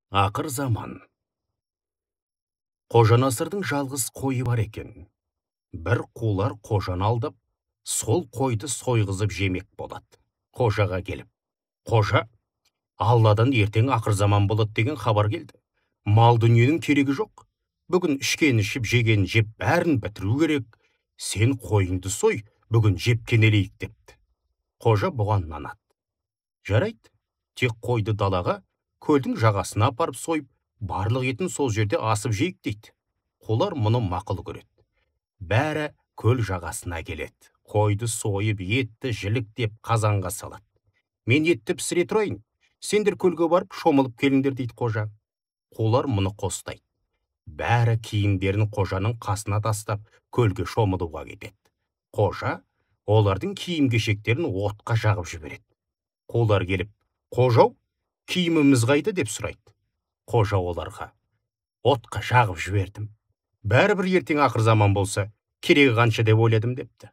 Ақыр заман. Қожанасырдың жалғыз қойы бар екен. Бір қулар қожаны алдып, сол қойды сойғызып жемек болады. Қожаға келіп: «Қожа, Алладан ертең ақыр заман болады деген хабар келді. Мал дүниенің керегі жоқ. Бүгін ішкен ішіп, жеген жеп бәрін бітіру керек. Сен қойыңды сой, бүгін жеп кенелейік» депті. Қожа бұған нанады: «Жарайды, тек қойды далаға, көлдің жағасына апарып сойып, барлық етін сол жерде асып жейік» дейді. Қулар мұны мақұл көреді. Бәрі көл жағасына келеді. Қойды сойып, етті жіліктеп қазанға салады. «Мен етті пісіре тұрайын, сендер көлге барып шомылып келіңдер» дейді қожа. Қулар мұны қостайды. Бәрі киімдерін қожаның қасына тастап, көлге шомылуға кетеді. Қожа олардың киім-кешектерін отқа жағып жібереді. Қулар келіп: «Қожау, киіміміз қайда?» деп сұрайды. Қожа оларға: «Отқа жағып жібердім. Бәрібір ертең ақыр заман болса, керегі қанша деп ойладым» депті.